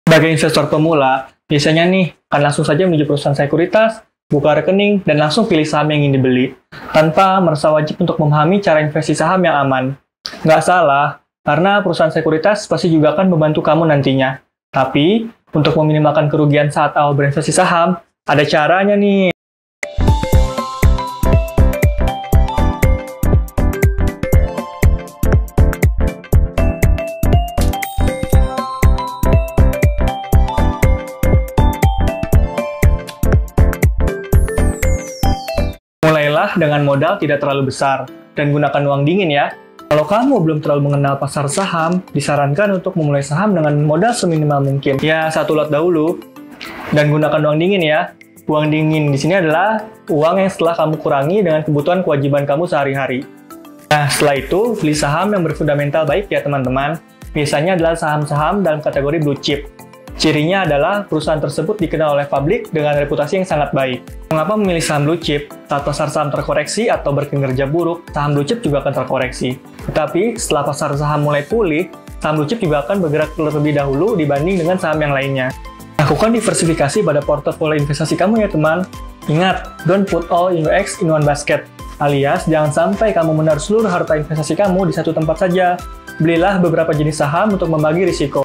Sebagai investor pemula, biasanya nih akan langsung saja menuju perusahaan sekuritas, buka rekening, dan langsung pilih saham yang ingin dibeli, tanpa merasa wajib untuk memahami cara investasi saham yang aman. Nggak salah, karena perusahaan sekuritas pasti juga akan membantu kamu nantinya. Tapi, untuk meminimalkan kerugian saat awal berinvestasi saham, ada caranya nih. Mulailah dengan modal tidak terlalu besar, dan gunakan uang dingin ya. Kalau kamu belum terlalu mengenal pasar saham, disarankan untuk memulai saham dengan modal seminimal mungkin. Ya, 1 lot dahulu. Dan gunakan uang dingin ya. Uang dingin di sini adalah uang yang setelah kamu kurangi dengan kebutuhan kewajiban kamu sehari-hari. Nah, setelah itu, beli saham yang berfundamental baik ya teman-teman. Biasanya adalah saham-saham dalam kategori blue chip. Cirinya adalah perusahaan tersebut dikenal oleh publik dengan reputasi yang sangat baik. Mengapa memilih saham blue chip? Saat pasar saham terkoreksi atau berkinerja buruk, saham blue chip juga akan terkoreksi. Tetapi setelah pasar saham mulai pulih, saham blue chip juga akan bergerak terlebih dahulu dibanding dengan saham yang lainnya. Lakukan diversifikasi pada portofolio investasi kamu ya teman. Ingat, don't put all your eggs in one basket. Alias, jangan sampai kamu menaruh seluruh harta investasi kamu di satu tempat saja. Belilah beberapa jenis saham untuk membagi risiko.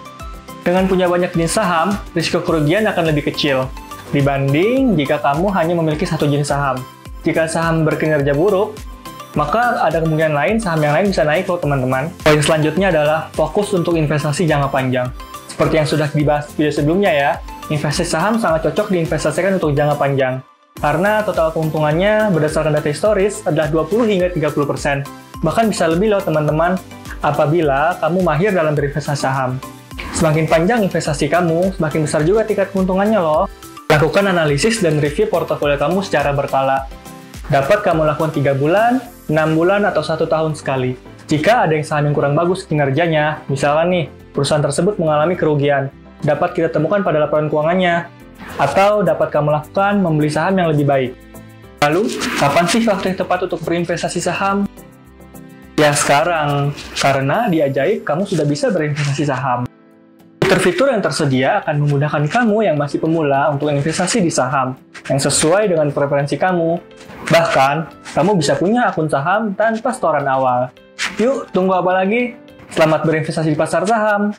Dengan punya banyak jenis saham, risiko kerugian akan lebih kecil dibanding jika kamu hanya memiliki satu jenis saham. Jika saham berkinerja buruk, maka ada kemungkinan lain saham yang lain bisa naik loh teman-teman. Poin selanjutnya adalah fokus untuk investasi jangka panjang. Seperti yang sudah dibahas video sebelumnya ya, investasi saham sangat cocok diinvestasikan untuk jangka panjang. Karena total keuntungannya berdasarkan data historis adalah 20 hingga 30%. Bahkan bisa lebih loh teman-teman, apabila kamu mahir dalam berinvestasi saham. Semakin panjang investasi kamu, semakin besar juga tingkat keuntungannya loh. Lakukan analisis dan review portofolio kamu secara berkala. Dapat kamu lakukan 3 bulan, 6 bulan, atau 1 tahun sekali. Jika ada yang saham yang kurang bagus kinerjanya, misalkan nih, perusahaan tersebut mengalami kerugian, dapat kita temukan pada laporan keuangannya. Atau dapat kamu lakukan membeli saham yang lebih baik. Lalu, kapan sih waktu yang tepat untuk berinvestasi saham? Ya sekarang, karena di Ajaib kamu sudah bisa berinvestasi saham. Fitur-fitur yang tersedia akan memudahkan kamu yang masih pemula untuk investasi di saham yang sesuai dengan preferensi kamu. Bahkan, kamu bisa punya akun saham tanpa setoran awal. Yuk, tunggu apa lagi? Selamat berinvestasi di pasar saham!